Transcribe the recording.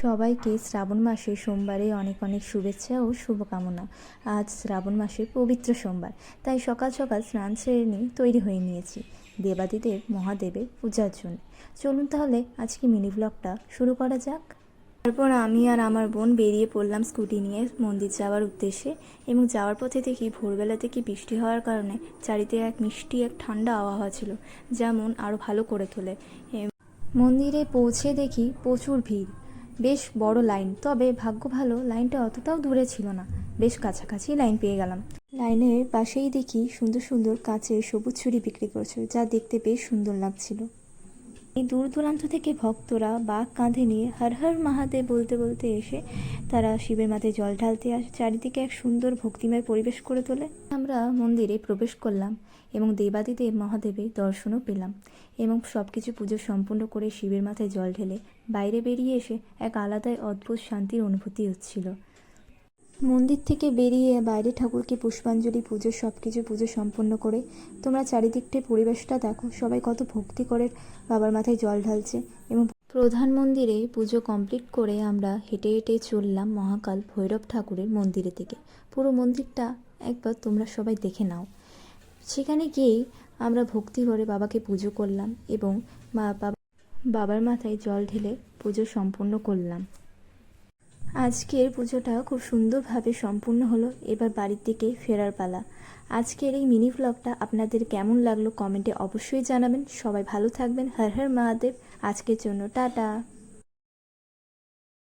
সবাইকে শ্রাবণ মাসের সোমবারে অনেক অনেক শুভেচ্ছা ও শুভকামনা। আজ শ্রাবণ মাসের পবিত্র সোমবার, তাই সকাল সকাল স্নান সেরে নিয়ে তৈরি হয়ে নিয়েছি দেবাদিদেব মহাদেবের পূজার জন্য। চলুন তাহলে আজকে মিনি ব্লগটা শুরু করা যাক। তারপর আমি আর আমার বোন বেরিয়ে পড়লাম স্কুটি নিয়ে মন্দির যাওয়ার উদ্দেশ্যে, এবং যাওয়ার পথে দেখি ভোরবেলা থেকে বৃষ্টি হওয়ার কারণে চারিদিকে এক ঠান্ডা আবহাওয়া ছিল, যা মন আরও ভালো করে তোলে। মন্দিরে পৌঁছে দেখি প্রচুর ভিড়, বেশ বড় লাইন। তবে ভাগ্য ভালো, লাইনটা অতটাও দূরে ছিল না, বেশ কাছাকাছি লাইন পেয়ে গেলাম। লাইনের পাশেই দেখি সুন্দর সুন্দর কাচের সবুজ ছুরি বিক্রি করছে, যা দেখতে বেশ সুন্দর লাগছিল। এই দূর দূরান্ত থেকে ভক্তরা বাঘ কাঁধে নিয়ে হর হর মহাদেব বলতে বলতে এসে তারা শিবের মাথায় জল ঢালতে আসে। চারিদিকে এক সুন্দর ভক্তিময় পরিবেশ করে তোলে। আমরা মন্দিরে প্রবেশ করলাম এবং দেবাদিদেব মহাদেবের দর্শনও পেলাম, এবং সব কিছু পুজো সম্পূর্ণ করে শিবের মাথায় জল ঢেলে বাইরে বেরিয়ে এসে এক আলাদাই অদ্ভুত শান্তির অনুভূতি হচ্ছিল। মন্দির থেকে বেরিয়ে বাইরে ঠাকুরকে পুষ্পাঞ্জলি পুজো সম্পন্ন করে তোমরা চারিদিকটায় পরিবেশটা দেখো, সবাই কত ভক্তি করে বাবার মাথায় জল ঢালছে। এবং প্রধান মন্দিরে পুজো কমপ্লিট করে আমরা হেঁটে হেঁটে চললাম মহাকাল ভৈরব ঠাকুরের মন্দিরে থেকে। পুরো মন্দিরটা একবার তোমরা সবাই দেখে নাও। সেখানে গিয়েই আমরা ভক্তি করে বাবাকে পুজো করলাম এবং বাবার মাথায় জল ঢেলে পুজো সম্পূর্ণ করলাম। আজকের পুজোটা খুব সুন্দরভাবে সম্পূর্ণ হলো। এবার বাড়ির দিকে ফেরার পালা। আজকের এই মিনি ভ্লগটা আপনাদের কেমন লাগলো কমেন্টে অবশ্যই জানাবেন। সবাই ভালো থাকবেন। হর হর মহাদেব। আজকের জন্য টাটা।